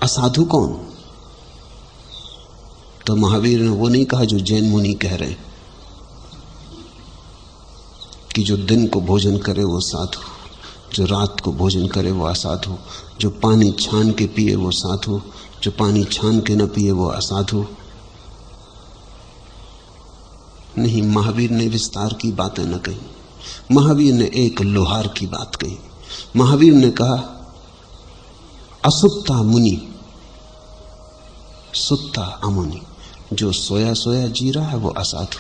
असाधु कौन? तो महावीर ने वो नहीं कहा जो जैन मुनि कह रहे हैं कि जो दिन को भोजन करे वो साधु, जो रात को भोजन करे वो असाधु, जो पानी छान के पिए वो साधु, जो पानी छान के न पिए वो असाधु। नहीं, महावीर ने विस्तार की बातें न कही। महावीर ने एक लोहार की बात कही। महावीर ने कहा असुत्ता मुनि सुत्ता अमुनि। जो सोया सोया जी रहा है वो असाधु,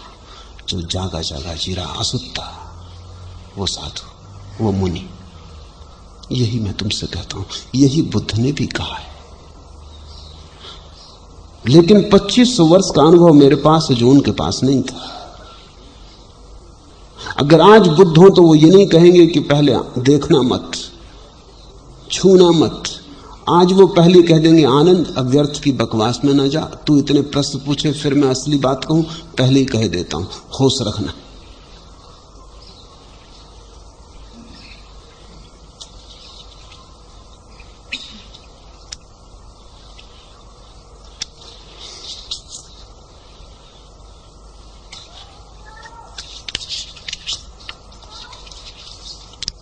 जो जागा जागा जी रहा असुत्ता वो साधु, वो मुनि। यही मैं तुमसे कहता हूं, यही बुद्ध ने भी कहा है। लेकिन 2500 वर्ष का अनुभव मेरे पास है जो उनके पास नहीं था। अगर आज बुद्ध हो तो वो ये नहीं कहेंगे कि पहले देखना मत, छूना मत। आज वो पहले कह देंगे आनंद अब व्यर्थ की बकवास में न जा, तू इतने प्रश्न पूछे फिर मैं असली बात कहूं, पहले ही कह देता हूं, होश रखना।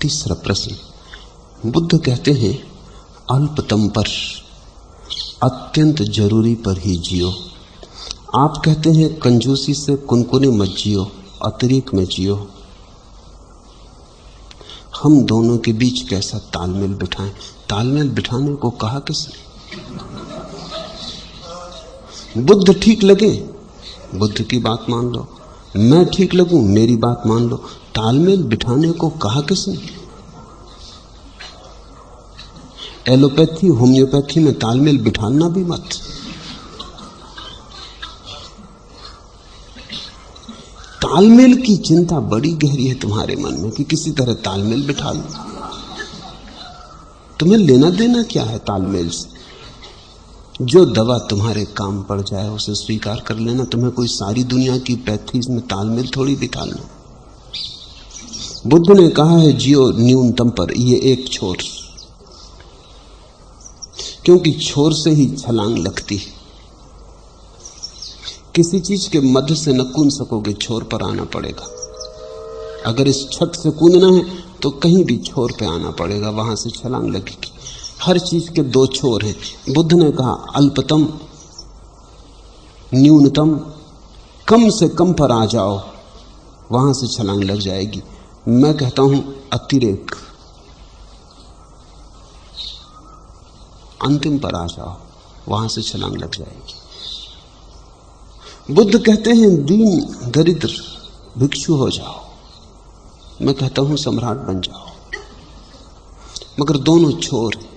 तीसरा प्रश्न, बुद्ध कहते हैं अल्पतम पर, अत्यंत जरूरी पर ही जियो। आप कहते हैं कंजूसी से कुनकुने मत जियो, अतिरिक्त में जियो। हम दोनों के बीच कैसा तालमेल बिठाएं? तालमेल बिठाने को कहा किसने? बुद्ध ठीक लगे, बुद्ध की बात मान लो, मैं ठीक लगूं, मेरी बात मान लो। तालमेल बिठाने को कहा किसने? एलोपैथी होम्योपैथी में तालमेल बिठाना भी मत। तालमेल की चिंता बड़ी गहरी है तुम्हारे मन में कि किसी तरह तालमेल बिठा लो। तुम्हें लेना देना क्या है तालमेल से? जो दवा तुम्हारे काम पड़ जाए उसे स्वीकार कर लेना। तुम्हें कोई सारी दुनिया की पैथीज में तालमेल थोड़ी बिठाना। बुद्ध ने कहा है जियो न्यूनतम पर, ये एक छोर, क्योंकि छोर से ही छलांग लगती है। किसी चीज के मध्य से न कूद सकोगे, छोर पर आना पड़ेगा। अगर इस छत से कूदना है तो कहीं भी छोर पे आना पड़ेगा, वहां से छलांग लगेगी। हर चीज के दो छोर हैं। बुद्ध ने कहा अल्पतम, न्यूनतम, कम से कम पर आ जाओ, वहां से छलांग लग जाएगी। मैं कहता हूं अतिरेक, अंतिम पर आ जाओ, वहां से छलांग लग जाएगी। बुद्ध कहते हैं दीन दरिद्र भिक्षु हो जाओ, मैं कहता हूं सम्राट बन जाओ। मगर दोनों छोर हैं।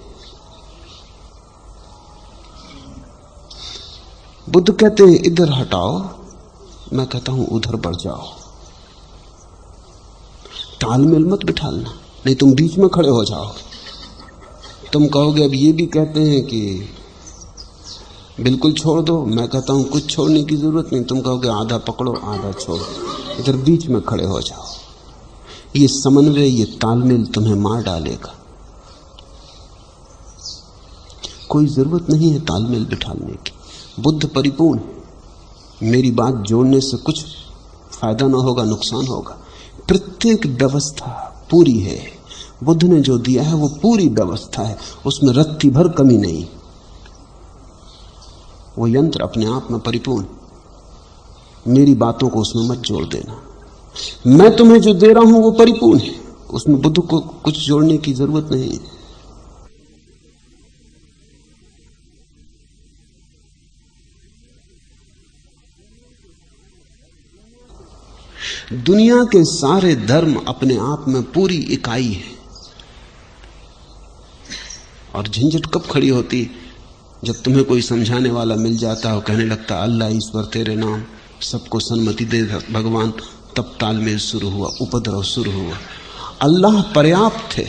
बुद्ध कहते हैं इधर हटाओ, मैं कहता हूं उधर बढ़ जाओ। तालमेल मत बिठालना, नहीं तुम बीच में खड़े हो जाओ। तुम कहोगे अब ये भी कहते हैं कि बिल्कुल छोड़ दो, मैं कहता हूं कुछ छोड़ने की जरूरत नहीं। तुम कहोगे आधा पकड़ो आधा छोड़ो, इधर बीच में खड़े हो जाओ। ये समन्वय, ये तालमेल तुम्हें मार डालेगा। कोई जरूरत नहीं है तालमेल बिठाने की। बुद्ध परिपूर्ण, मेरी बात जोड़ने से कुछ फायदा ना होगा, नुकसान होगा। प्रत्येक व्यवस्था पूरी है। बुद्ध ने जो दिया है वो पूरी व्यवस्था है, उसमें रत्ती भर कमी नहीं। वो यंत्र अपने आप में परिपूर्ण। मेरी बातों को उसमें मत जोड़ देना। मैं तुम्हें जो दे रहा हूं वो परिपूर्ण है, उसमें बुद्ध को कुछ जोड़ने की जरूरत नहीं है। दुनिया के सारे धर्म अपने आप में पूरी इकाई है। और झंझट कब खड़ी होती? जब तुम्हें कोई समझाने वाला मिल जाता हो, कहने लगता अल्लाह ईश्वर तेरे नाम, सबको सन्मति दे भगवान, तब तालमेल शुरू हुआ, उपद्रव शुरू हुआ। अल्लाह पर्याप्त है,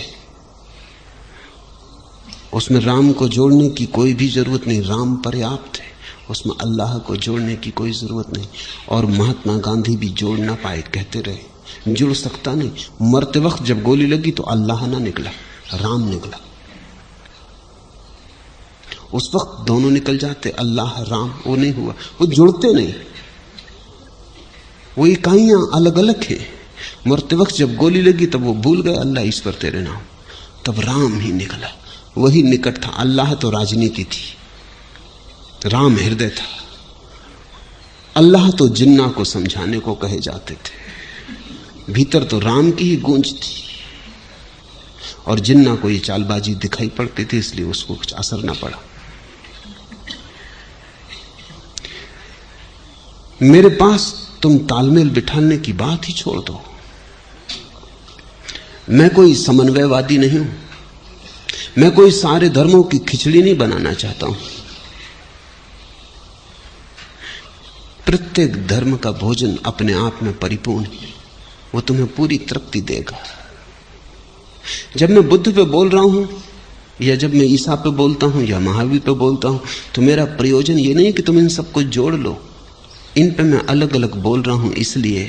उसमें राम को जोड़ने की कोई भी जरूरत नहीं। राम पर्याप्त है, उसमें अल्लाह को जोड़ने की कोई जरूरत नहीं। और महात्मा गांधी भी जोड़ ना पाए, कहते रहे जुड़ सकता नहीं। मरते वक्त जब गोली लगी तो अल्लाह ना निकला, राम निकला। उस वक्त दोनों निकल जाते, अल्लाह राम। वो नहीं हुआ, वो जुड़ते नहीं, वो इकाइयां अलग अलग हैं। मरते वक्त जब गोली लगी तब वो भूल गए अल्लाह ईश्वर तेरे नाम, तब राम ही निकला। वही निकट था। अल्लाह तो राजनीति थी, राम हृदय था। अल्लाह तो जिन्ना को समझाने को कहे जाते थे, भीतर तो राम की ही गूंज थी। और जिन्ना को ये चालबाजी दिखाई पड़ती थी, इसलिए उसको कुछ असर ना पड़ा। मेरे पास तुम तालमेल बिठाने की बात ही छोड़ दो। मैं कोई समन्वयवादी नहीं हूं, मैं कोई सारे धर्मों की खिचड़ी नहीं बनाना चाहता हूं। प्रत्येक धर्म का भोजन अपने आप में परिपूर्ण है, वो तुम्हें पूरी तृप्ति देगा। जब मैं बुद्ध पे बोल रहा हूं, या जब मैं ईसा पे बोलता हूं, या महावीर पे बोलता हूं, तो मेरा प्रयोजन ये नहीं कि तुम इन सबको जोड़ लो। इन पे मैं अलग अलग बोल रहा हूं इसलिए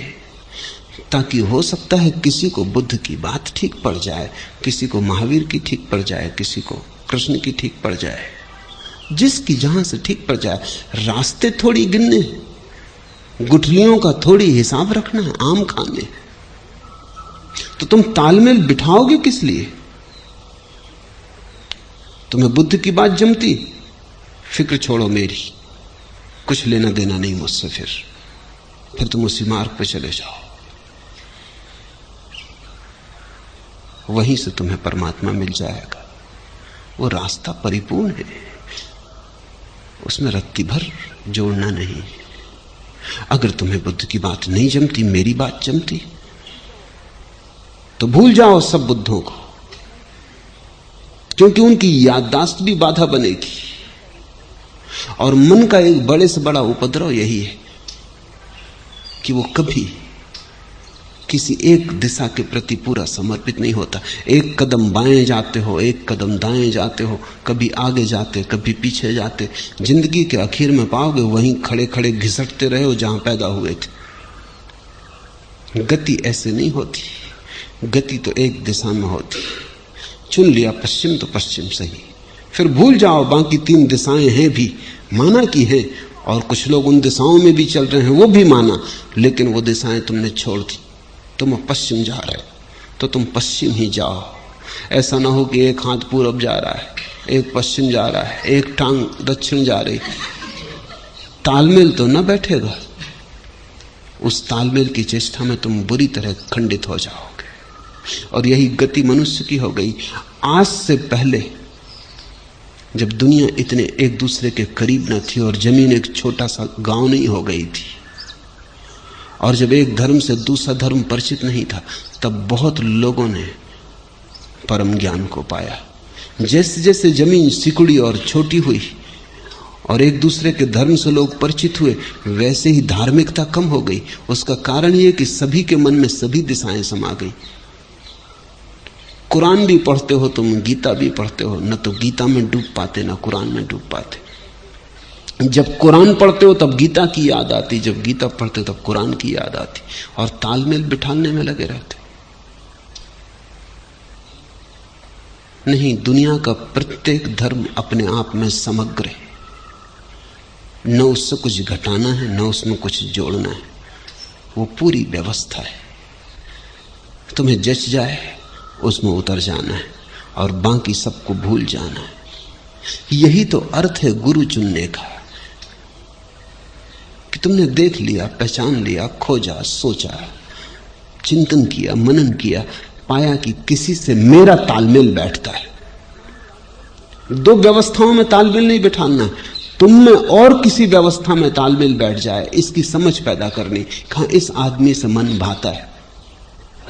ताकि हो सकता है किसी को बुद्ध की बात ठीक पड़ जाए, किसी को महावीर की ठीक पड़ जाए, किसी को कृष्ण की ठीक पड़ जाए, जिसकी जहां से ठीक पड़ जाए। रास्ते थोड़ी गिनने, गुठलियों का थोड़ी हिसाब रखना है, आम खाने। तो तुम तालमेल बिठाओगे किस लिए? तुम्हें बुद्ध की बात जमती, फिक्र छोड़ो मेरी, कुछ लेना देना नहीं मुझसे। फिर तुम उसी मार्ग पर चले जाओ, वहीं से तुम्हें परमात्मा मिल जाएगा। वो रास्ता परिपूर्ण है, उसमें रत्ती भर जोड़ना नहीं। अगर तुम्हें बुद्ध की बात नहीं जमती, मेरी बात जमती, तो भूल जाओ सब बुद्धों को, क्योंकि उनकी याददाश्त भी बाधा बनेगी। और मन का एक बड़े से बड़ा उपद्रव यही है कि वो कभी किसी एक दिशा के प्रति पूरा समर्पित नहीं होता। एक कदम बाएं जाते हो, एक कदम दाएं जाते हो, कभी आगे जाते, कभी पीछे जाते। जिंदगी के आखिर में पाओगे वहीं खड़े खड़े घिसटते रहे हो जहां पैदा हुए थे। गति ऐसे नहीं होती, गति तो एक दिशा में होती। चुन लिया पश्चिम तो पश्चिम सही, फिर भूल जाओ बाकी तीन दिशाएं हैं भी, माना की हैं, और कुछ लोग उन दिशाओं में भी चल रहे हैं, वो भी माना, लेकिन वो दिशाएं तुमने छोड़ दी। तुम पश्चिम जा रहे हो तो तुम पश्चिम ही जाओ। ऐसा ना हो कि एक हाथ पूरब जा रहा है, एक पश्चिम जा रहा है, एक टांग दक्षिण जा रही। तालमेल तो ना बैठेगा। उस तालमेल की चेष्टा में तुम बुरी तरह खंडित हो जाओगे। और यही गति मनुष्य की हो गई। आज से पहले जब दुनिया इतने एक दूसरे के करीब न थी और जमीन एक छोटा सा गांव नहीं हो गई थी, और जब एक धर्म से दूसरा धर्म परिचित नहीं था, तब बहुत लोगों ने परम ज्ञान को पाया। जैसे जैसे जमीन सिकुड़ी और छोटी हुई और एक दूसरे के धर्म से लोग परिचित हुए, वैसे ही धार्मिकता कम हो गई। उसका कारण यह कि सभी के मन में सभी दिशाएं समा गई। कुरान भी पढ़ते हो तुम, गीता भी पढ़ते हो, न तो गीता में डूब पाते न कुरान में डूब पाते। जब कुरान पढ़ते हो तब गीता की याद आती, जब गीता पढ़ते हो तब कुरान की याद आती, और तालमेल बिठाने में लगे रहते। नहीं, दुनिया का प्रत्येक धर्म अपने आप में समग्र है, न उससे कुछ घटाना है न उसमें कुछ जोड़ना है। वो पूरी व्यवस्था है। तुम्हें जच जाए उसमें उतर जाना है और बाकी सबको भूल जाना है। यही तो अर्थ है गुरु चुनने का, कि तुमने देख लिया, पहचान लिया, खोजा, सोचा, चिंतन किया, मनन किया, पाया कि किसी से मेरा तालमेल बैठता है। दो व्यवस्थाओं में तालमेल नहीं बिठाना, तुम में और किसी व्यवस्था में तालमेल बैठ जाए, इसकी समझ पैदा करनी। कहां इस आदमी से मन भाता है,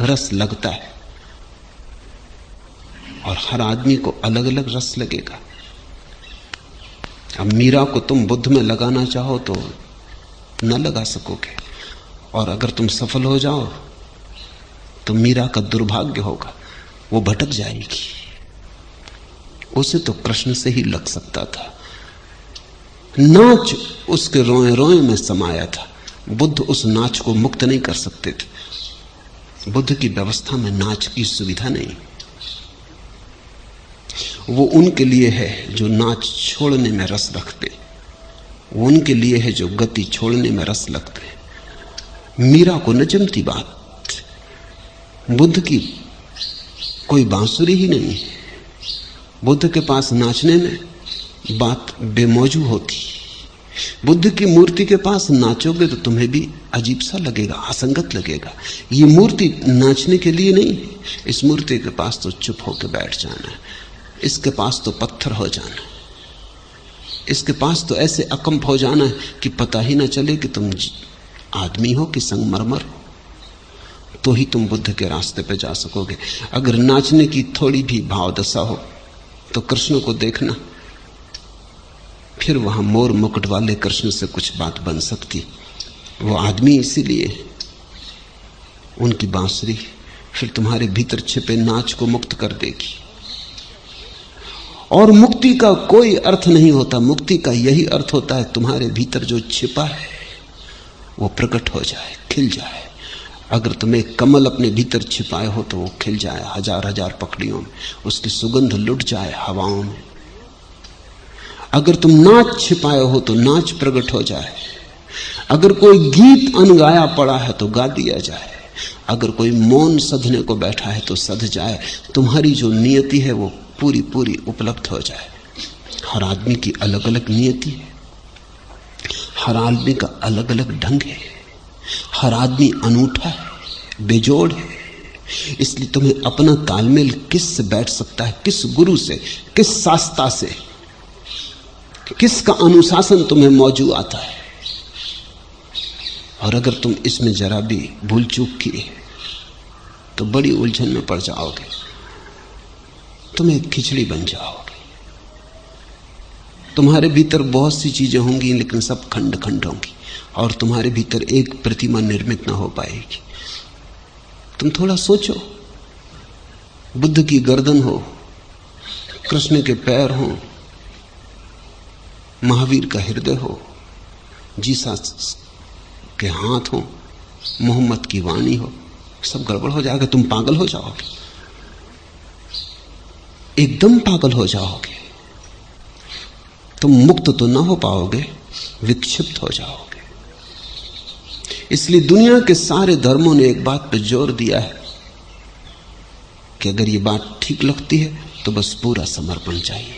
रस लगता है, और हर आदमी को अलग अलग रस लगेगा। अब मीरा को तुम बुद्ध में लगाना चाहो तो न लगा सकोगे, और अगर तुम सफल हो जाओ तो मीरा का दुर्भाग्य होगा, वो भटक जाएगी। उसे तो कृष्ण से ही लग सकता था, नाच उसके रोए रोए में समाया था। बुद्ध उस नाच को मुक्त नहीं कर सकते थे। बुद्ध की व्यवस्था में नाच की सुविधा नहीं। वो उनके लिए है जो नाच छोड़ने में रस रखते, वो उनके लिए है जो गति छोड़ने में रस लगते। मीरा को न जमती बात, बुद्ध की कोई बांसुरी ही नहीं है, बुद्ध के पास नाचने में बात बेमौजू होती। बुद्ध की मूर्ति के पास नाचोगे तो तुम्हें भी अजीब सा लगेगा, असंगत लगेगा। ये मूर्ति नाचने के लिए नहीं है, इस मूर्ति के पास तो चुप होकर बैठ जाना है, इसके पास तो पत्थर हो जाना है, इसके पास तो ऐसे अकंप हो जाना है कि पता ही ना चले कि तुम आदमी हो कि संगमरमर हो, तो ही तुम बुद्ध के रास्ते पे जा सकोगे। अगर नाचने की थोड़ी भी भावदशा हो तो कृष्ण को देखना, फिर वहां मोर मुकुट वाले कृष्ण से कुछ बात बन सकती। वो आदमी इसीलिए, उनकी बांसुरी फिर तुम्हारे भीतर छिपे नाच को मुक्त कर देगी। और मुक्ति का कोई अर्थ नहीं होता, मुक्ति का यही अर्थ होता है तुम्हारे भीतर जो छिपा है वो प्रकट हो जाए, खिल जाए। अगर तुम एक कमल अपने भीतर छिपाए हो तो वो खिल जाए हजार हजार पखड़ियों में, उसकी सुगंध लुट जाए हवाओं में। अगर तुम नाच छिपाए हो तो नाच प्रकट हो जाए। अगर कोई गीत अनगाया पड़ा है तो गा दिया जाए। अगर कोई मौन सधने को बैठा है तो सध जाए। तुम्हारी जो नियति है वो पूरी पूरी उपलब्ध हो जाए। हर आदमी की अलग अलग नियति है, हर आदमी का अलग अलग ढंग है, हर आदमी अनूठा है, बेजोड़ है। इसलिए तुम्हें अपना तालमेल किससे बैठ सकता है, किस गुरु से, किस शास्त्रा से, किसका अनुशासन तुम्हें मौजूद आता है। और अगर तुम इसमें जरा भी भूल चूक किए तो बड़ी उलझन में पड़ जाओगे, तुम एक खिचड़ी बन जाओगे। तुम्हारे भीतर बहुत सी चीजें होंगी लेकिन सब खंड खंड होंगी और तुम्हारे भीतर एक प्रतिमा निर्मित ना हो पाएगी। तुम थोड़ा सोचो, बुद्ध की गर्दन हो, कृष्ण के पैर हो, महावीर का हृदय हो, जीसा के हाथ हो, मोहम्मद की वाणी हो, सब गड़बड़ हो जाएगा। तुम पागल हो जाओगे, एकदम पागल हो जाओगे। तुम मुक्त तो ना हो पाओगे, विक्षिप्त हो जाओगे। इसलिए दुनिया के सारे धर्मों ने एक बात पर जोर दिया है कि अगर ये बात ठीक लगती है तो बस पूरा समर्पण चाहिए,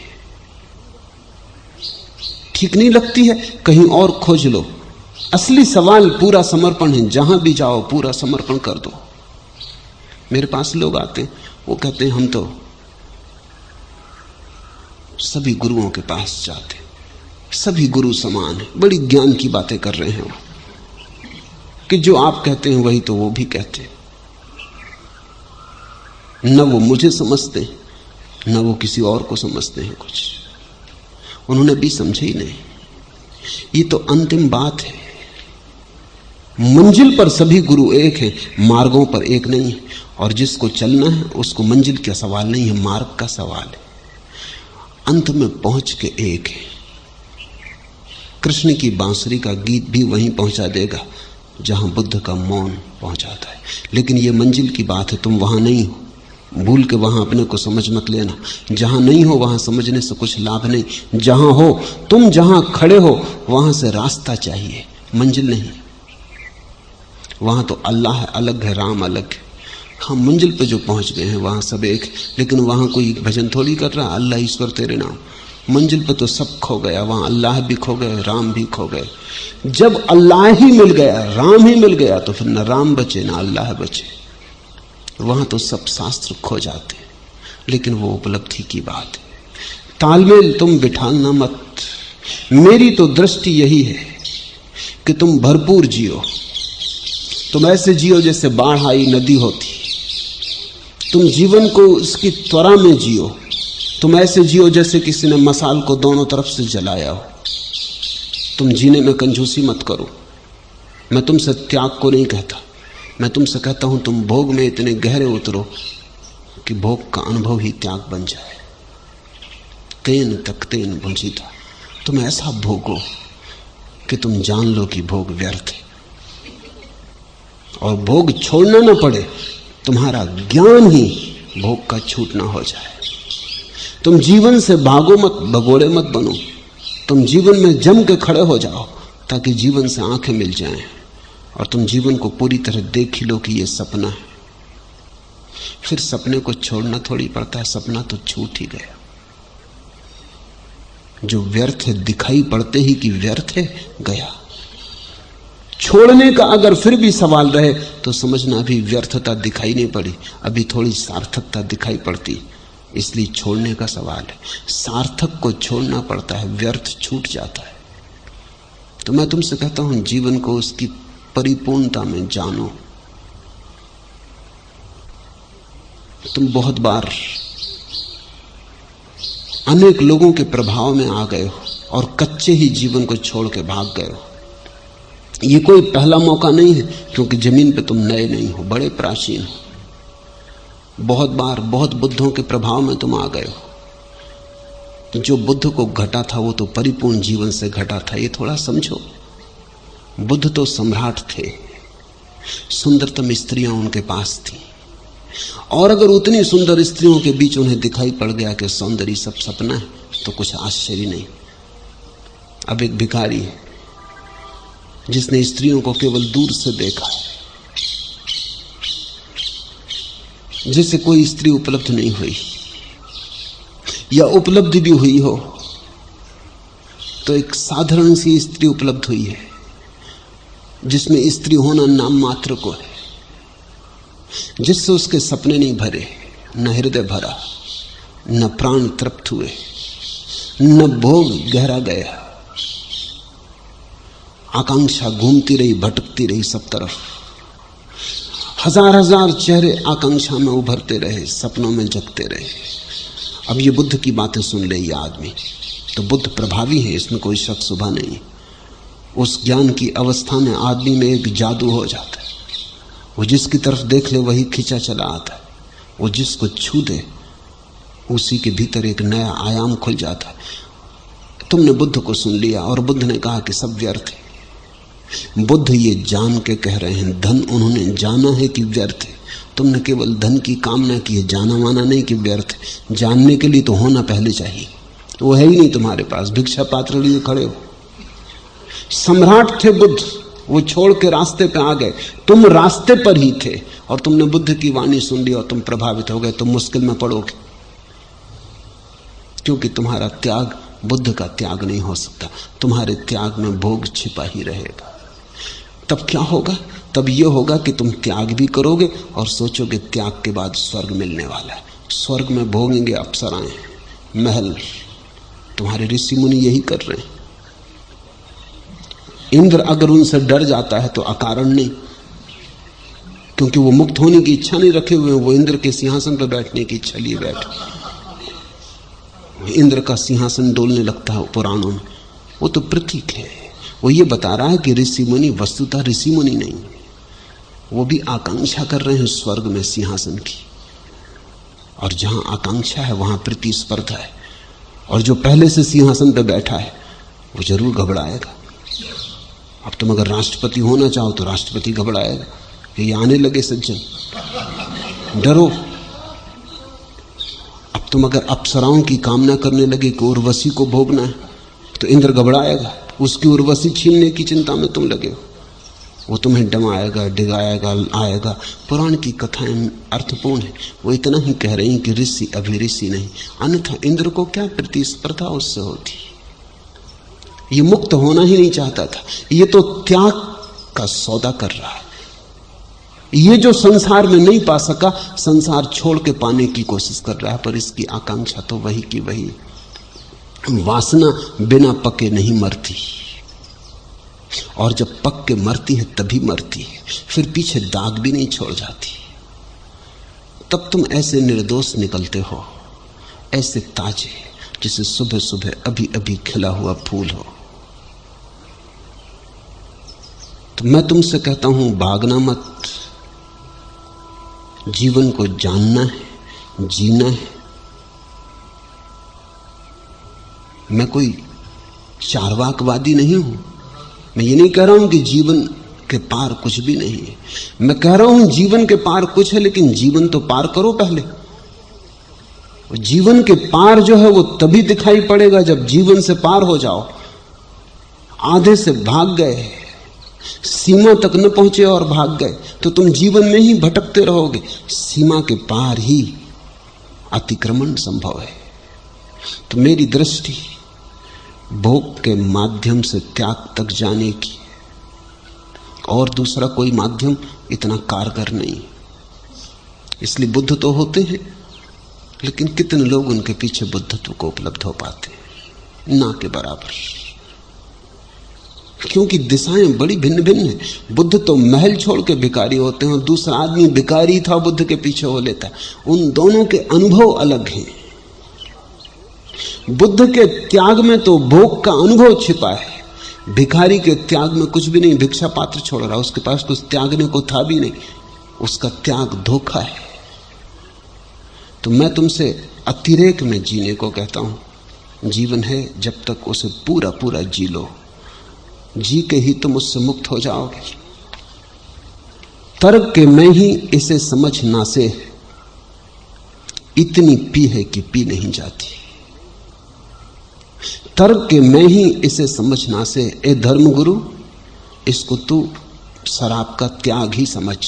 ठीक नहीं लगती है कहीं और खोज लो। असली सवाल पूरा समर्पण है, जहां भी जाओ पूरा समर्पण कर दो। मेरे पास लोग आते हैं, वो कहते हैं हम तो सभी गुरुओं के पास जाते, सभी गुरु समान है, बड़ी ज्ञान की बातें कर रहे हैं वो, कि जो आप कहते हैं वही तो वो भी कहते, न वो मुझे समझते न वो किसी और को समझते हैं। कुछ उन्होंने भी समझे ही नहीं। ये तो अंतिम बात है। मंजिल पर सभी गुरु एक हैं, मार्गों पर एक नहीं है। और जिसको चलना है उसको मंजिल का सवाल नहीं है, मार्ग का सवाल है। अंत में पहुंच के एक है। कृष्ण की बांसुरी का गीत भी वहीं पहुंचा देगा जहां बुद्ध का मौन पहुंचाता है। लेकिन ये मंजिल की बात है, तुम वहां नहीं हो। भूल के वहां अपने को समझ मत लेना। जहां नहीं हो वहां समझने से कुछ लाभ नहीं। जहां हो, तुम जहां खड़े हो वहां से रास्ता चाहिए, मंजिल नहीं। वहां तो अल्लाह अलग है, राम अलग है। हम मंजिल पे जो पहुंच गए हैं वहां सब एक, लेकिन वहां कोई भजन थोड़ी कर रहा अल्लाह ईश्वर तेरे नाम। मंजिल पे तो सब खो गया, वहां अल्लाह भी खो गए, राम भी खो गए। जब अल्लाह ही मिल गया, राम ही मिल गया, तो फिर न राम बचे न अल्लाह बचे। वहां तो सब शास्त्र खो जाते, लेकिन वो उपलब्धि की बात है। तालमेल तुम बिठाना मत। मेरी तो दृष्टि यही है कि तुम भरपूर जियो। तुम ऐसे जियो जैसे बाढ़ आई नदी होती। तुम जीवन को उसकी त्वरा में जियो। तुम ऐसे जियो जैसे किसी ने मसाल को दोनों तरफ से जलाया हो। तुम जीने में कंजूसी मत करो। मैं तुमसे त्याग को नहीं कहता, मैं तुमसे कहता हूं तुम भोग में इतने गहरे उतरो कि भोग का अनुभव ही त्याग बन जाए। तेन तक तेन भुंजीता, तुम ऐसा भोगो कि तुम जान लो कि भोग व्यर्थ है और भोग छोड़ना ना पड़े। तुम्हारा ज्ञान ही भोग का छूटना हो जाए। तुम जीवन से भागो मत, भगोड़े मत बनो। तुम जीवन में जम के खड़े हो जाओ ताकि जीवन से आंखें मिल जाएं और तुम जीवन को पूरी तरह देख ही लो कि यह सपना है। फिर सपने को छोड़ना थोड़ी पड़ता है, सपना तो छूट ही गया। जो व्यर्थ है दिखाई पड़ते ही कि व्यर्थ है, गया। छोड़ने का अगर फिर भी सवाल रहे तो समझना अभी व्यर्थता दिखाई नहीं पड़ी, अभी थोड़ी सार्थकता दिखाई पड़ती, इसलिए छोड़ने का सवाल है। सार्थक को छोड़ना पड़ता है, व्यर्थ छूट जाता है। तो मैं तुमसे कहता हूं जीवन को उसकी परिपूर्णता में जानो। तुम बहुत बार अनेक लोगों के प्रभाव में आ गए हो और कच्चे ही जीवन को छोड़ के भाग गए हो। ये कोई पहला मौका नहीं है, क्योंकि जमीन पे तुम नए नहीं हो, बड़े प्राचीन हो। बहुत बार बहुत बुद्धों के प्रभाव में तुम आ गए हो। जो बुद्ध को घटा था वो तो परिपूर्ण जीवन से घटा था, ये थोड़ा समझो। बुद्ध तो सम्राट थे, सुंदरतम स्त्रियां उनके पास थी, और अगर उतनी सुंदर स्त्रियों के बीच उन्हें दिखाई पड़ गया कि सौंदर्य सब सपना है तो कुछ आश्चर्य नहीं। अब एक भिखारी है जिसने स्त्रियों को केवल दूर से देखा है, जिसे कोई स्त्री उपलब्ध नहीं हुई, या उपलब्ध भी हुई हो तो एक साधारण सी स्त्री उपलब्ध हुई है जिसमें स्त्री होना नाम मात्र को है, जिससे उसके सपने नहीं भरे, न हृदय भरा, न प्राण तृप्त हुए, न भोग गहरा गया। आकांक्षा घूमती रही, भटकती रही सब तरफ। हजार हजार चेहरे आकांक्षा में उभरते रहे, सपनों में जगते रहे। अब ये बुद्ध की बातें सुन ले ये आदमी, तो बुद्ध प्रभावी है, इसमें कोई शक शुबा नहीं। उस ज्ञान की अवस्था में आदमी में एक जादू हो जाता है। वो जिसकी तरफ देख ले वही खींचा चला आता है, वो जिसको छू दे उसी के भीतर एक नया आयाम खुल जाता है। तुमने बुद्ध को सुन लिया और बुद्ध ने कहा कि सब व्यर्थ है। बुद्ध ये जान के कह रहे हैं, धन उन्होंने जाना है कि व्यर्थ है। तुमने केवल धन की कामना की है, जाना माना नहीं कि व्यर्थ है। जानने के लिए तो होना पहले चाहिए, वो है ही नहीं तुम्हारे पास, भिक्षा पात्र लिए खड़े हो। सम्राट थे बुद्ध, वो छोड़ के रास्ते पे आ गए, तुम रास्ते पर ही थे और तुमने बुद्ध की वाणी सुन ली और तुम प्रभावित हो गए। तुम मुश्किल में पड़ोगे, क्योंकि तुम्हारा त्याग बुद्ध का त्याग नहीं हो सकता। तुम्हारे त्याग में भोग छिपा ही रहेगा। तब क्या होगा? तब यह होगा कि तुम त्याग भी करोगे और सोचोगे त्याग के बाद स्वर्ग मिलने वाला है। स्वर्ग में भोगेंगे अप्सराएं, महल। तुम्हारे ऋषि मुनि यही कर रहे हैं। इंद्र अगर उनसे डर जाता है तो अकारण नहीं, क्योंकि वो मुक्त होने की इच्छा नहीं रखे हुए, वो इंद्र के सिंहासन पर बैठने की इच्छा लिए बैठे। इंद्र का सिंहासन डोलने लगता है पुराणों में, वो तो प्रतीक है। वो ये बता रहा है कि ऋषि मुनि वस्तुतः ऋषि मुनि नहीं, वो भी आकांक्षा कर रहे हैं स्वर्ग में सिंहासन की, और जहां आकांक्षा है वहां प्रतिस्पर्धा है। और जो पहले से सिंहासन पर बैठा है वो जरूर घबराएगा। अब तुम अगर राष्ट्रपति होना चाहो तो राष्ट्रपति घबराएगा कि ये आने लगे सज्जन, डरो। अब तुम अगर अप्सराओं की कामना करने लगे कि उर्वशी को भोगना है तो इंद्र घबराएगा, उसकी उर्वशी छीनने की चिंता में तुम लगे हो। वो तुम्हें डमाएगा, डिगाएगा, आएगा। पुराण की कथाएं अर्थपूर्ण है। वो इतना ही कह रही कि ऋषि अभी ऋषि नहीं, अन्यथा इंद्र को क्या प्रतिस्पर्धा उससे होती। ये मुक्त होना ही नहीं चाहता था, ये तो त्याग का सौदा कर रहा है। ये जो संसार में नहीं पा सका, संसार छोड़ के पाने की कोशिश कर रहा है, पर इसकी आकांक्षा तो वही की वही। वासना बिना पके नहीं मरती, और जब पक के मरती है तभी मरती है, फिर पीछे दाग भी नहीं छोड़ जाती। तब तुम ऐसे निर्दोष निकलते हो, ऐसे ताजे, जिसे सुबह सुबह अभी अभी खिला हुआ फूल हो। तो मैं तुमसे कहता हूं, भागना मत। जीवन को जानना है, जीना है। मैं कोई चार्वाकवादी नहीं हूं। मैं ये नहीं कह रहा हूं कि जीवन के पार कुछ भी नहीं है। मैं कह रहा हूं जीवन के पार कुछ है, लेकिन जीवन तो पार करो पहले। जीवन के पार जो है वो तभी दिखाई पड़ेगा जब जीवन से पार हो जाओ। आधे से भाग गए, सीमा तक न पहुंचे और भाग गए तो तुम जीवन में ही भटकते रहोगे। सीमा के पार ही अतिक्रमण संभव है। तो मेरी दृष्टि भोग के माध्यम से त्याग तक जाने की, और दूसरा कोई माध्यम इतना कारगर नहीं। इसलिए बुद्ध तो होते हैं, लेकिन कितने लोग उनके पीछे बुद्धत्व को उपलब्ध हो पाते हैं? ना के बराबर, क्योंकि दिशाएं बड़ी भिन्न भिन्न हैं। बुद्ध तो महल छोड़ के भिखारी होते हैं और दूसरा आदमी भिखारी था बुद्ध के पीछे हो लेता है। उन दोनों के अनुभव अलग हैं। बुद्ध के त्याग में तो भोग का अनुभव छिपा है, भिखारी के त्याग में कुछ भी नहीं। भिक्षा पात्र छोड़ रहा, उसके पास कुछ त्यागने को था भी नहीं, उसका त्याग धोखा है। तो मैं तुमसे अतिरेक में जीने को कहता हूं। जीवन है, जब तक उसे पूरा पूरा जी लो। जी के ही तुम उससे मुक्त हो जाओगे। तर्क के मैं ही इसे समझ ना से, इतनी पी है कि पी नहीं जाती। तर्क के मैं ही इसे समझना से, ए धर्मगुरु इसको तू शराब का त्याग ही समझ।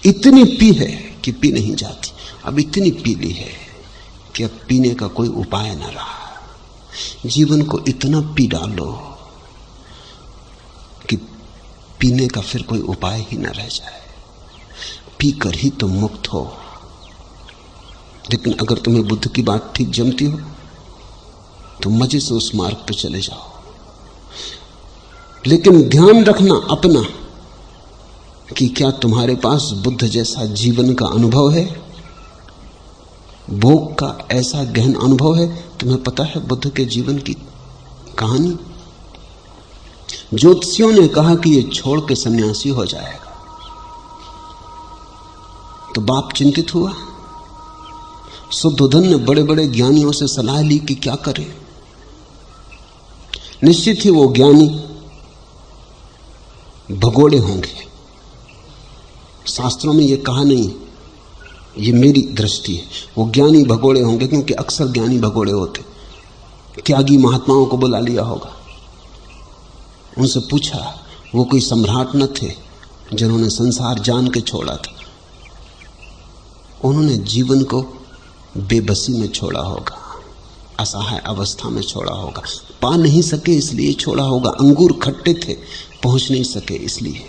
इतनी पी है कि पी नहीं जाती। अब इतनी पी ली है कि अब पीने का कोई उपाय न रहा। जीवन को इतना पी डालो कि पीने का फिर कोई उपाय ही न रह जाए। पीकर ही तुम मुक्त हो। लेकिन अगर तुम्हें बुद्ध की बात ठीक जमती हो तो मजे से उस मार्ग पर चले जाओ। लेकिन ध्यान रखना अपना कि क्या तुम्हारे पास बुद्ध जैसा जीवन का अनुभव है, भोग का ऐसा गहन अनुभव है। तुम्हें पता है बुद्ध के जीवन की कहानी? ज्योतिषियों ने कहा कि ये छोड़ के सन्यासी हो जाएगा, तो बाप चिंतित हुआ। शुद्धोधन ने बड़े बड़े ज्ञानियों से सलाह ली कि क्या करें। निश्चित ही वो ज्ञानी भगोड़े होंगे। शास्त्रों में ये कहा नहीं, ये मेरी दृष्टि है। वो ज्ञानी भगोड़े होंगे, क्योंकि अक्सर ज्ञानी भगोड़े होते। त्यागी महात्माओं को बुला लिया होगा, उनसे पूछा। वो कोई सम्राट न थे जिन्होंने संसार जान के छोड़ा था। उन्होंने जीवन को बेबसी में छोड़ा होगा, असहाय अवस्था में छोड़ा होगा। पा नहीं सके इसलिए छोड़ा होगा। अंगूर खट्टे थे, पहुंच नहीं सके इसलिए।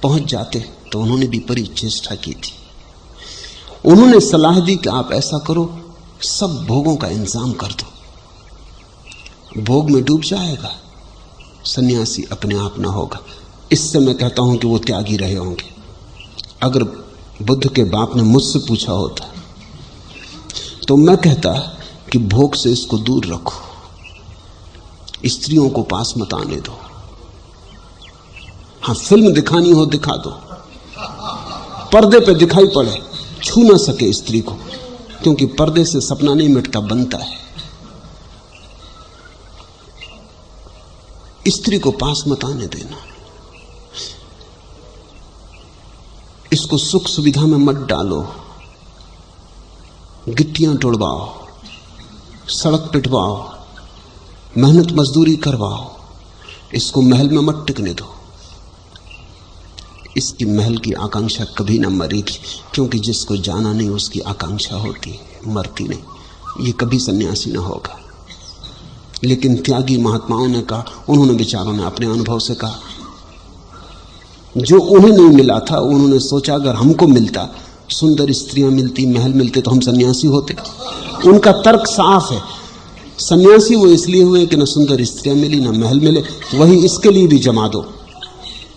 पहुंच जाते तो उन्होंने भी परिचेष्टा की थी। उन्होंने सलाह दी कि आप ऐसा करो, सब भोगों का इंतजाम कर दो। भोग में डूब जाएगा, सन्यासी अपने आप ना होगा। इससे मैं कहता हूं कि वो त्यागी रहे होंगे। अगर बुद्ध के बाप ने मुझसे पूछा होता तो मैं कहता कि भोग से इसको दूर रखो, स्त्रियों को पास मत आने दो। हाँ, फिल्म दिखानी हो दिखा दो, पर्दे पे दिखाई पड़े, छू ना सके स्त्री को, क्योंकि पर्दे से सपना नहीं मिटता, बनता है। स्त्री को पास मत आने देना। इसको सुख सुविधा में मत डालो। गिट्टियां तोड़वाओ, सड़क पिटवाओ, मेहनत मजदूरी करवाओ, इसको महल में मत टिकने दो। इसकी महल की आकांक्षा कभी ना मरेगी, क्योंकि जिसको जाना नहीं उसकी आकांक्षा होती है, मरती नहीं। ये कभी सन्यासी ना होगा। लेकिन त्यागी महात्माओं ने कहा, उन्होंने विचारों ने अपने अनुभव से कहा, जो उन्हें नहीं मिला था उन्होंने सोचा अगर हमको मिलता, सुंदर स्त्रियां मिलती, महल मिलते, तो हम सन्यासी होते। उनका तर्क साफ है। सन्यासी वो इसलिए हुए कि न सुंदर स्त्रियां मिली न महल मिले, वही इसके लिए भी जमा दो,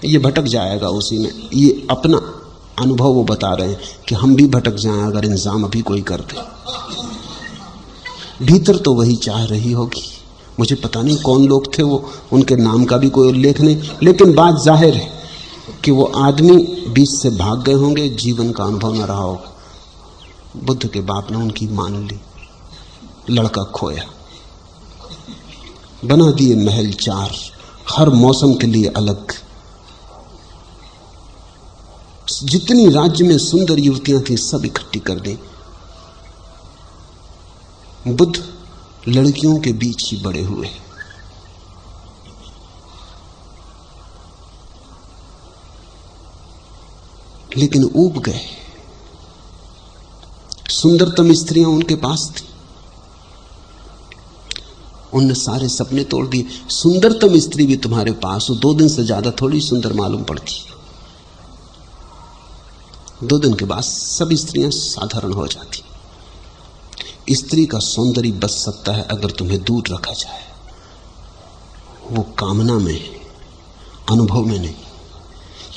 ये भटक जाएगा उसी में। ये अपना अनुभव वो बता रहे हैं कि हम भी भटक जाएं अगर इंतजाम अभी कोई कर दे। भीतर तो वही चाह रही होगी। मुझे पता नहीं कौन लोग थे वो, उनके नाम का भी कोई उल्लेख नहीं, लेकिन बात जाहिर है कि वो आदमी बीच से भाग गए होंगे, जीवन का अनुभव न रहा होगा। बुद्ध के बाप ने उनकी मान ली। लड़का खोया, बना दिए महल 4, हर मौसम के लिए अलग। जितनी राज्य में सुंदर युवतियां थी सब इकट्ठी कर दी। बुद्ध लड़कियों के बीच ही बड़े हुए, लेकिन ऊब गए। सुंदरतम स्त्रियां उनके पास थी, उनने सारे सपने तोड़ दिए। सुंदरतम स्त्री भी तुम्हारे पास हो, 2 दिन से ज्यादा थोड़ी सुंदर मालूम पड़ती। 2 दिन के बाद सब स्त्रियां साधारण हो जाती। स्त्री का सौंदर्य बच सकता है अगर तुम्हें दूर रखा जाए, वो कामना में, अनुभव में नहीं।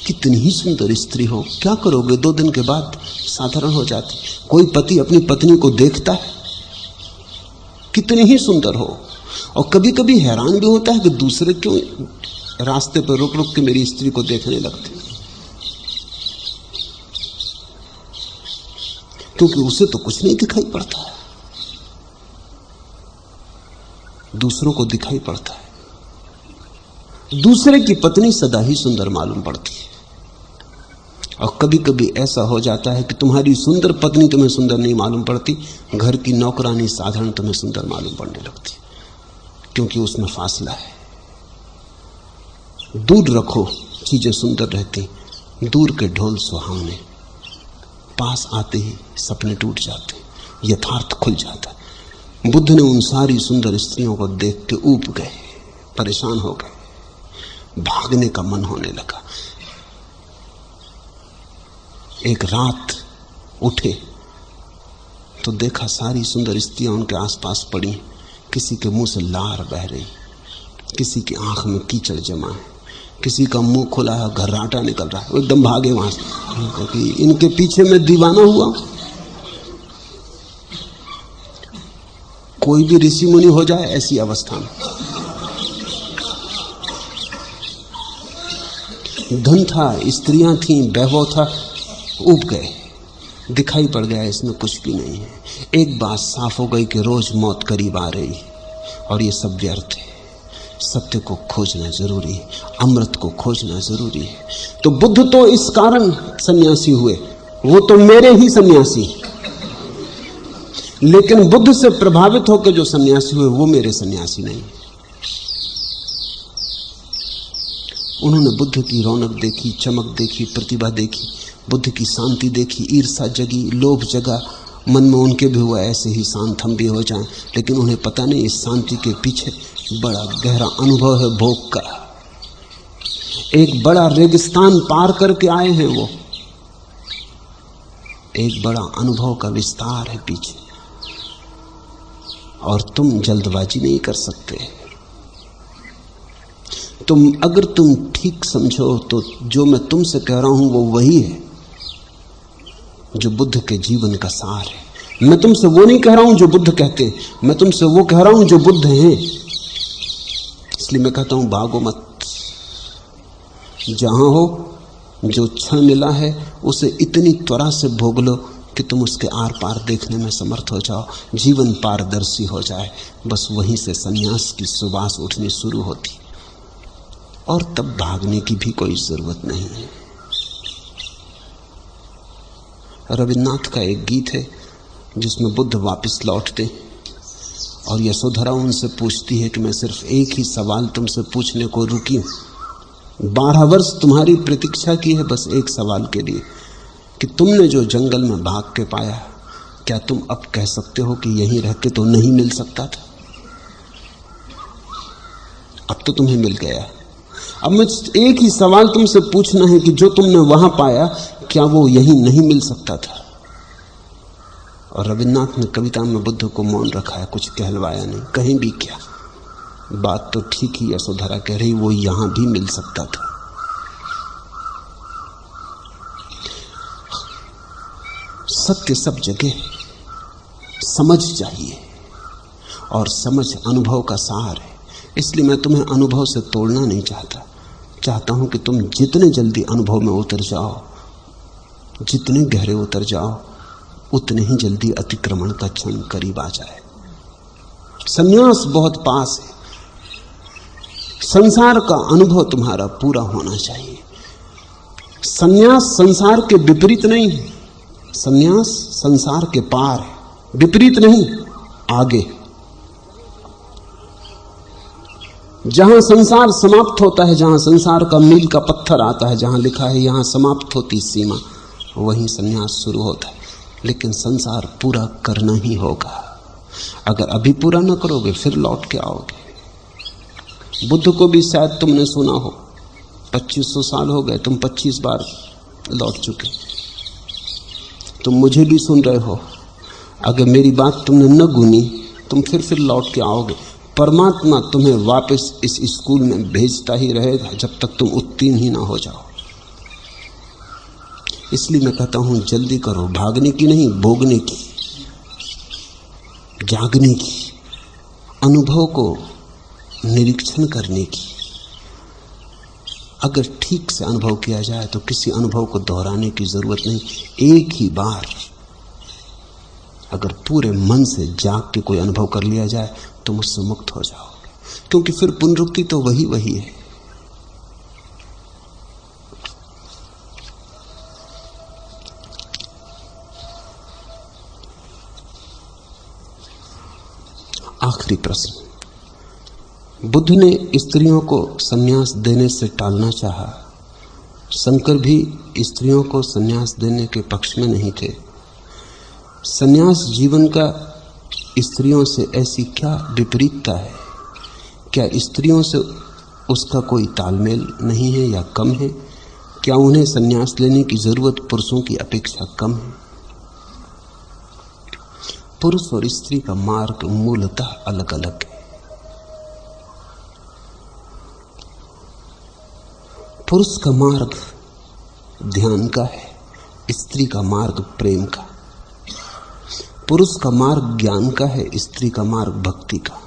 कितनी ही सुंदर स्त्री हो, क्या करोगे, 2 दिन के बाद साधारण हो जाती। कोई पति अपनी पत्नी को देखता है, कितनी ही सुंदर हो, और कभी कभी हैरान भी होता है कि दूसरे क्यों रास्ते पर रुक रुक के मेरी स्त्री को देखने लगते, क्योंकि उसे तो कुछ नहीं दिखाई पड़ता है, दूसरों को दिखाई पड़ता है। दूसरे की पत्नी सदा ही सुंदर मालूम पड़ती है। और कभी कभी ऐसा हो जाता है कि तुम्हारी सुंदर पत्नी तुम्हें सुंदर नहीं मालूम पड़ती, घर की नौकरानी साधारण तुम्हें सुंदर मालूम पड़ने लगती, क्योंकि उसमें फासला है। दूर रखो, चीजें सुंदर रहती, दूर के ढोल सुहावने, पास आते ही सपने टूट जाते, यथार्थ खुल जाता। बुद्ध ने उन सारी सुंदर स्त्रियों को देख के ऊब गए, परेशान हो गए, भागने का मन होने लगा। एक रात उठे तो देखा सारी सुंदर स्त्रियां उनके आसपास पड़ी, किसी के मुंह से लार बह रही, किसी की आंख में कीचड़ जमा है, किसी का मुंह खुला है, घर्राटा निकल रहा है। वो एकदम भागे वहां से, क्योंकि इनके पीछे मैं दीवाना हुआ। कोई भी ऋषि मुनि हो जाए ऐसी अवस्था में। धन था, स्त्रियां थीं, वैभव था, ऊब गए, दिखाई पड़ गया इसमें कुछ भी नहीं है। एक बात साफ हो गई कि रोज मौत करीब आ रही और ये सब व्यर्थ है। सत्य को खोजना जरूरी है, अमृत को खोजना जरूरी है। तो बुद्ध तो इस कारण सन्यासी हुए, वो तो मेरे ही सन्यासी, लेकिन बुद्ध से प्रभावित होकर जो सन्यासी हुए वो मेरे सन्यासी नहीं। उन्होंने बुद्ध की रौनक देखी, चमक देखी, प्रतिभा देखी, बुद्ध की शांति देखी, ईर्ष्या जगी, लोभ जगा मन में उनके भी हुआ ऐसे ही शांत हम भी हो जाएं। लेकिन उन्हें पता नहीं इस शांति के पीछे बड़ा गहरा अनुभव है भोग का। एक बड़ा रेगिस्तान पार करके आए हैं वो, एक बड़ा अनुभव का विस्तार है पीछे, और तुम जल्दबाजी नहीं कर सकते। अगर तुम ठीक समझो तो जो मैं तुमसे कह रहा हूं वो वही है जो बुद्ध के जीवन का सार है। मैं तुमसे वो नहीं कह रहा हूं जो बुद्ध कहते हैं, मैं तुमसे वो कह रहा हूं जो बुद्ध हैं। इसलिए मैं कहता हूं भागो मत, जहां हो जो क्षण मिला है उसे इतनी त्वरा से भोग लो कि तुम उसके आर पार देखने में समर्थ हो जाओ, जीवन पारदर्शी हो जाए। बस वहीं से संन्यास की सुबास उठनी शुरू होती, और तब भागने की भी कोई जरूरत नहीं है। रविन्द्रनाथ का एक गीत है जिसमें बुद्ध वापस लौटते और यशोधरा उनसे पूछती है कि मैं सिर्फ एक ही सवाल तुमसे पूछने को रुकी हूं, 12 वर्ष तुम्हारी प्रतीक्षा की है बस एक सवाल के लिए कि तुमने जो जंगल में भाग के पाया, क्या तुम अब कह सकते हो कि यहीं रह के तो नहीं मिल सकता था? अब तो तुम्हें मिल गया। अब मैं एक ही सवाल तुमसे पूछना है कि जो तुमने वहां पाया, क्या वो यहीं नहीं मिल सकता था? और रविन्द्रनाथ ने कविता में बुद्ध को मौन रखा है, कुछ कहलवाया नहीं, कहीं भी क्या। बात तो ठीक ही यशोधरा कह रही, वो यहां भी मिल सकता था। सत्य सब जगह, समझ चाहिए, और समझ अनुभव का सार है। इसलिए मैं तुम्हें अनुभव से तोड़ना नहीं चाहता हूं कि तुम जितने जल्दी अनुभव में उतर जाओ, जितने गहरे उतर जाओ, उतने ही जल्दी अतिक्रमण का क्षण करीब आ जाए। संन्यास बहुत पास है, संसार का अनुभव तुम्हारा पूरा होना चाहिए। संन्यास संसार के विपरीत नहीं है, संन्यास संसार के पार है, विपरीत नहीं। आगे। जहां संसार समाप्त होता है, जहां संसार का मील का पत्थर आता है, जहां लिखा है यहां समाप्त होती सीमा, वहीं संन्यास शुरू होता है। लेकिन संसार पूरा करना ही होगा। अगर अभी पूरा न करोगे फिर लौट के आओगे। बुद्ध को भी शायद तुमने सुना हो, 2500 साल हो गए, तुम 25 बार लौट चुके। तुम मुझे भी सुन रहे हो, अगर मेरी बात तुमने न गुनी तुम फिर लौट के आओगे। परमात्मा तुम्हें वापस इस स्कूल में भेजता ही रहेगा जब तक तुम उत्तीर्ण ही ना हो जाओ। इसलिए मैं कहता हूं जल्दी करो, भागने की नहीं, भोगने की, जागने की, अनुभव को निरीक्षण करने की। अगर ठीक से अनुभव किया जाए तो किसी अनुभव को दोहराने की जरूरत नहीं। एक ही बार अगर पूरे मन से जाग के कोई अनुभव कर लिया जाए तो मुझसे मुक्त हो जाओगे, क्योंकि फिर पुनरुक्ति तो वही है। आखिरी प्रश्न। बुद्ध ने स्त्रियों को संन्यास देने से टालना चाहा। शंकर भी स्त्रियों को संन्यास देने के पक्ष में नहीं थे। संन्यास जीवन का स्त्रियों से ऐसी क्या विपरीतता है? क्या स्त्रियों से उसका कोई तालमेल नहीं है या कम है? क्या उन्हें संन्यास लेने की जरूरत पुरुषों की अपेक्षा कम है? पुरुष और स्त्री का मार्ग मूलतः अलग अलग है। पुरुष का मार्ग ध्यान का है, स्त्री का मार्ग प्रेम का। पुरुष का मार्ग ज्ञान का है, स्त्री का मार्ग भक्ति का।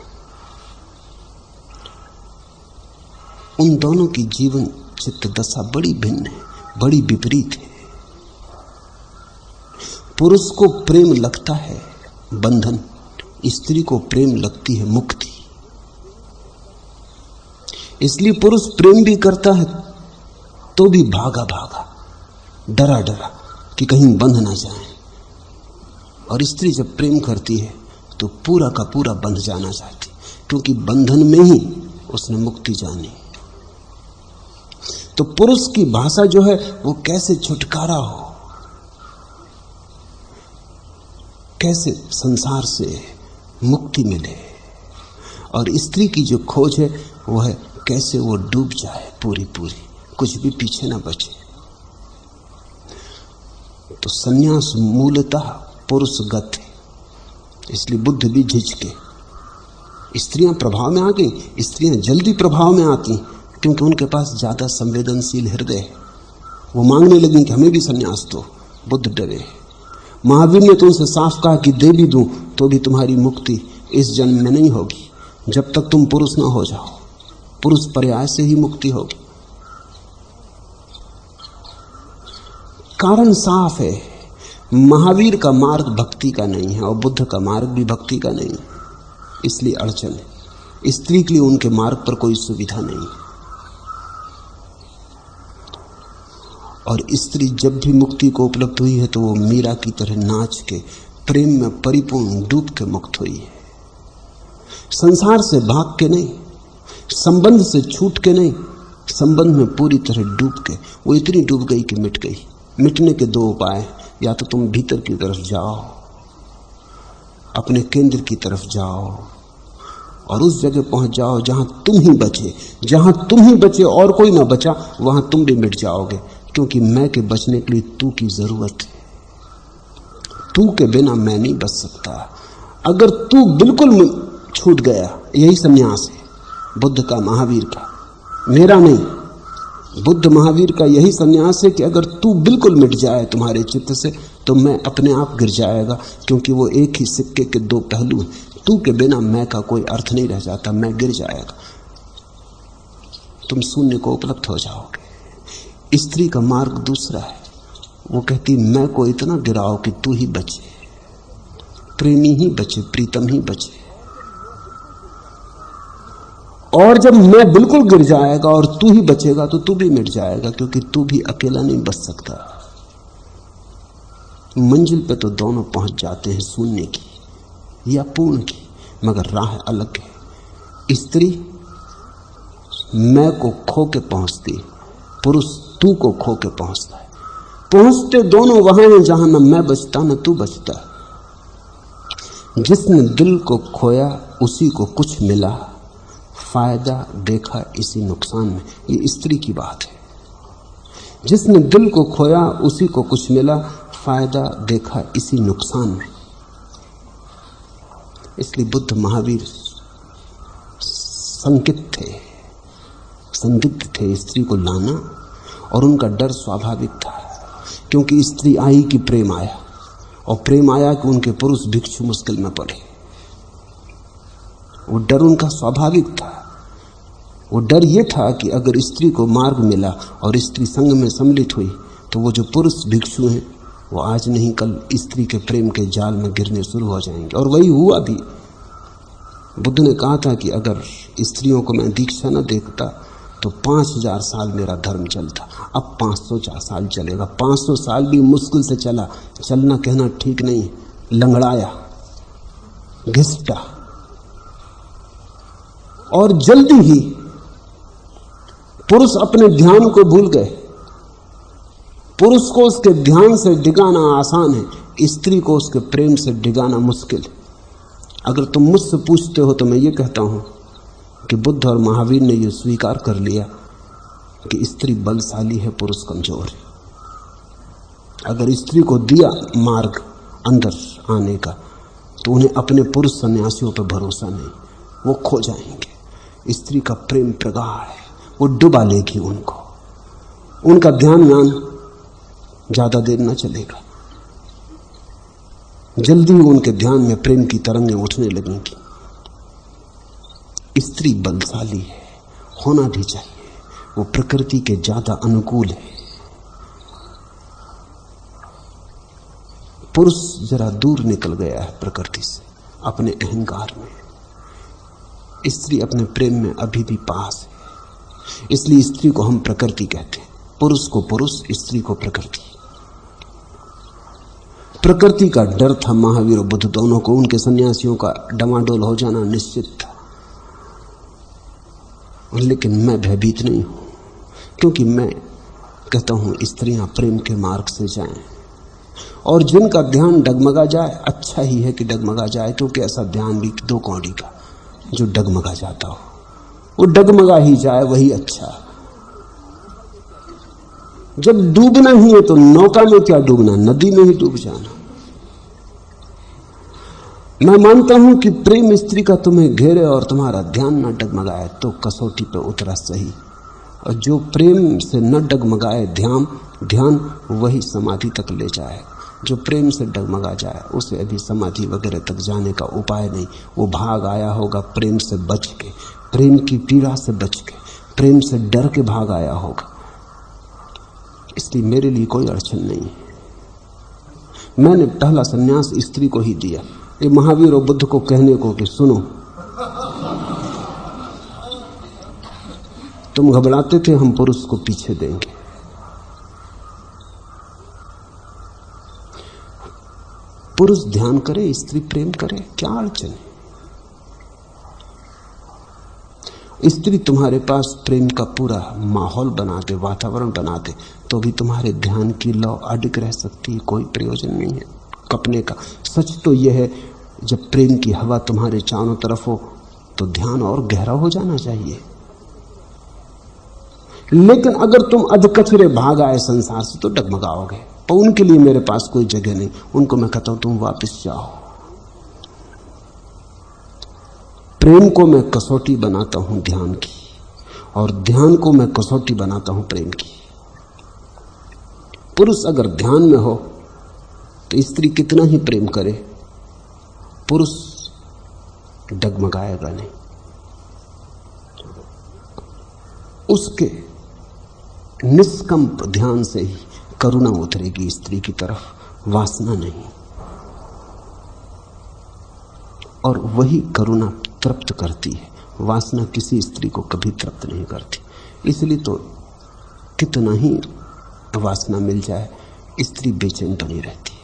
उन दोनों की जीवन चित्त दशा बड़ी भिन्न है, बड़ी विपरीत है। पुरुष को प्रेम लगता है बंधन, स्त्री को प्रेम लगती है मुक्ति। इसलिए पुरुष प्रेम भी करता है तो भी भागा भागा, डरा डरा कि कहीं बंध ना जाए, और स्त्री जब प्रेम करती है तो पूरा का पूरा बंध जाना चाहती, क्योंकि बंधन में ही उसने मुक्ति जानी। तो पुरुष की भाषा जो है वो कैसे छुटकारा हो, कैसे संसार से मुक्ति मिले, और स्त्री की जो खोज है वो है कैसे वो डूब जाए पूरी पूरी, कुछ भी पीछे ना बचे। तो संन्यास मूलतः पुरुषगत है, इसलिए बुद्ध भी झिझके। स्त्रियां प्रभाव में आ गई, स्त्रियां जल्दी प्रभाव में आती क्योंकि उनके पास ज्यादा संवेदनशील हृदय है। वो मांगने लगी कि हमें भी संन्यास दो। बुद्ध डरे। महावीर ने तो उनसे साफ कहा कि दे भी दूं तो भी तुम्हारी मुक्ति इस जन्म में नहीं होगी, जब तक तुम पुरुष ना हो जाओ। पुरुष पर्याय से ही मुक्ति होगी। कारण साफ है, महावीर का मार्ग भक्ति का नहीं है और बुद्ध का मार्ग भी भक्ति का नहीं है, इसलिए अड़चन है। स्त्री के लिए उनके मार्ग पर कोई सुविधा नहीं। और स्त्री जब भी मुक्ति को उपलब्ध हुई है तो वो मीरा की तरह नाच के प्रेम में परिपूर्ण डूब के मुक्त हुई है। संसार से भाग के नहीं, संबंध से छूट के नहीं, संबंध में पूरी तरह डूब के। वो इतनी डूब गई कि मिट गई। मिटने के दो उपाय, या तो तुम भीतर की तरफ जाओ, अपने केंद्र की तरफ जाओ और उस जगह पहुंच जाओ जहां तुम ही बचे। जहां तुम ही बचे और कोई ना बचा, वहां तुम भी मिट जाओगे, क्योंकि मैं के बचने के लिए तू की जरूरत है। तू के बिना मैं नहीं बच सकता। अगर तू बिल्कुल छूट गया, यही संन्यास है बुद्ध का, महावीर का, मेरा नहीं। बुद्ध महावीर का यही संन्यास है कि अगर तू बिल्कुल मिट जाए तुम्हारे चित्त से तो मैं अपने आप गिर जाएगा, क्योंकि वो एक ही सिक्के के दो पहलू हैं। तू के बिना मैं का कोई अर्थ नहीं रह जाता, मैं गिर जाएगा, तुम शून्य को उपलब्ध हो जाओगे। स्त्री का मार्ग दूसरा है, वो कहती मैं को इतना गिराओ कि तू ही बचे, प्रेमी ही बचे, प्रीतम ही बचे। और जब मैं बिल्कुल गिर जाएगा और तू ही बचेगा तो तू भी मिट जाएगा, क्योंकि तू भी अकेला नहीं बच सकता। मंजिल पे तो दोनों पहुंच जाते हैं शून्य की, या पूर्ण की, मगर राह अलग है। स्त्री मैं को खो के पहुंचती, पुरुष तू को खो के पहुंचता है। पहुंचते दोनों वहां हैं जहां न मैं बचता न तू बचता। जिसने दिल को खोया उसी को कुछ मिला, फायदा देखा इसी नुकसान में। ये स्त्री की बात है। जिसने दिल को खोया उसी को कुछ मिला, फायदा देखा इसी नुकसान में। इसलिए बुद्ध महावीर संदिग्ध थे स्त्री को लाना, और उनका डर स्वाभाविक था, क्योंकि स्त्री आई कि प्रेम आया, और प्रेम आया कि उनके पुरुष भिक्षु मुश्किल में पड़े। वो डर उनका स्वाभाविक था। वो डर ये था कि अगर स्त्री को मार्ग मिला और स्त्री संग में सम्मिलित हुई तो वो जो पुरुष भिक्षु हैं वो आज नहीं कल स्त्री के प्रेम के जाल में गिरने शुरू हो जाएंगे। और वही हुआ भी। बुद्ध ने कहा था कि अगर स्त्रियों को मैं दीक्षा न देखता तो 5000 साल मेरा धर्म चलता। अब 500 साल चलेगा। 500 साल भी मुश्किल से चला। चलना कहना ठीक नहीं, लंगड़ाया, घिसटा, और जल्दी ही पुरुष अपने ध्यान को भूल गए। पुरुष को उसके ध्यान से डिगाना आसान है, स्त्री को उसके प्रेम से डिगाना मुश्किल है। अगर तुम मुझसे पूछते हो तो मैं ये कहता हूं कि बुद्ध और महावीर ने यह स्वीकार कर लिया कि स्त्री बलशाली है, पुरुष कमजोर है। अगर स्त्री को दिया मार्ग अंदर आने का तो उन्हें अपने पुरुष सन्यासियों पर भरोसा नहीं, वो खो जाएंगे। स्त्री का प्रेम प्रगाढ़ है, वो डुबा लेगी उनको। उनका ध्यान ज्यादा देर न चलेगा, जल्दी उनके ध्यान में प्रेम की तरंगें उठने लगेंगी। स्त्री बलशाली है, होना भी चाहिए। वो प्रकृति के ज्यादा अनुकूल है। पुरुष जरा दूर निकल गया है प्रकृति से, अपने अहंकार में। स्त्री अपने प्रेम में अभी भी पास है। इसलिए स्त्री को हम प्रकृति कहते हैं, पुरुष को पुरुष, स्त्री को प्रकृति। प्रकृति का डर था महावीर और बुद्ध दोनों को। उनके सन्यासियों का डमाडोल हो जाना निश्चित था। लेकिन मैं भयभीत नहीं हूं, क्योंकि मैं कहता हूं स्त्रियां प्रेम के मार्ग से जाएं। और जिनका ध्यान डगमगा जाए, अच्छा ही है कि डगमगा जाए, क्योंकि ऐसा ध्यान भी 2 कौड़ी का जो डगमगा जाता हो। वो डगमगा ही जाए, वही अच्छा। जब डूबना ही है तो नौका में क्या डूबना, नदी में ही डूब जाना। मैं मानता हूं कि प्रेम स्त्री का तुम्हें घेरे और तुम्हारा ध्यान न डगमगाए तो कसौटी पे उतरा सही। और जो प्रेम से न डगमगाए ध्यान वही समाधि तक ले जाए। जो प्रेम से डगमगा जाए उसे अभी समाधि वगैरह तक जाने का उपाय नहीं। वो भाग आया होगा प्रेम से बच के, प्रेम की पीड़ा से बच के, प्रेम से डर के भाग आया होगा। इसलिए मेरे लिए कोई अड़चन नहीं है। मैंने पहला संन्यास स्त्री को ही दिया, ये महावीर और बुद्ध को कहने को कि सुनो, तुम घबराते थे हम पुरुष को पीछे देंगे। पुरुष ध्यान करे, स्त्री प्रेम करे, क्या अड़चन है? स्त्री तुम्हारे पास प्रेम का पूरा माहौल बना दे, वातावरण बना दे, तो भी तुम्हारे ध्यान की लौ अडिग रह सकती है। कोई प्रयोजन नहीं है कपने का। सच तो यह है, जब प्रेम की हवा तुम्हारे चारों तरफ हो तो ध्यान और गहरा हो जाना चाहिए। लेकिन अगर तुम अधकचरे भाग आए संसार से तो डगमगाओगे। पर उनके लिए मेरे पास कोई जगह नहीं। उनको मैं कहता हूं तुम वापस जाओ। प्रेम को मैं कसौटी बनाता हूं ध्यान की, और ध्यान को मैं कसौटी बनाता हूं प्रेम की। पुरुष अगर ध्यान में हो तो स्त्री कितना ही प्रेम करे, पुरुष डगमगाएगा नहीं। उसके निष्कंप ध्यान से ही करुणा उतरेगी स्त्री की तरफ, वासना नहीं। और वही करुणा तृप्त करती है, वासना किसी स्त्री को कभी तृप्त नहीं करती। इसलिए तो कितना ही वासना मिल जाए स्त्री बेचैन बनी रहती है,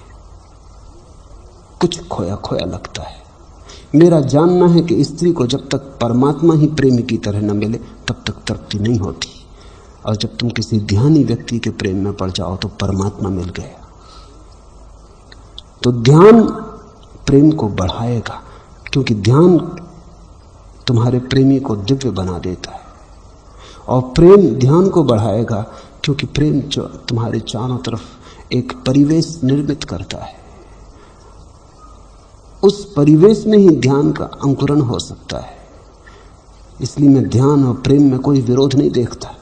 कुछ खोया खोया लगता है। मेरा जानना है कि स्त्री को जब तक परमात्मा ही प्रेमी की तरह न मिले तब तक तृप्ति नहीं होती, और जब तुम किसी ध्यानी व्यक्ति के प्रेम में पड़ जाओ तो परमात्मा मिल गया। तो ध्यान प्रेम को बढ़ाएगा, क्योंकि ध्यान तुम्हारे प्रेमी को दिव्य बना देता है, और प्रेम ध्यान को बढ़ाएगा क्योंकि प्रेम जो तुम्हारे चारों तरफ एक परिवेश निर्मित करता है, उस परिवेश में ही ध्यान का अंकुरण हो सकता है। इसलिए मैं ध्यान और प्रेम में कोई विरोध नहीं देखता।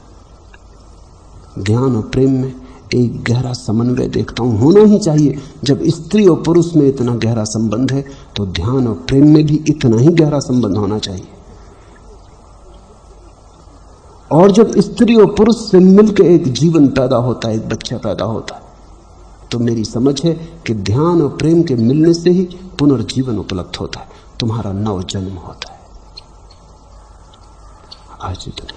ध्यान और प्रेम में एक गहरा समन्वय देखता हूं, होना ही चाहिए। जब स्त्री और पुरुष में इतना गहरा संबंध है तो ध्यान और प्रेम में भी इतना ही गहरा संबंध होना चाहिए। और जब स्त्री और पुरुष से मिलकर एक जीवन पैदा होता है, एक बच्चा पैदा होता है, तो मेरी समझ है कि ध्यान और प्रेम के मिलने से ही पुनर्जीवन उपलब्ध होता है, तुम्हारा नव जन्म होता है। आज इतना।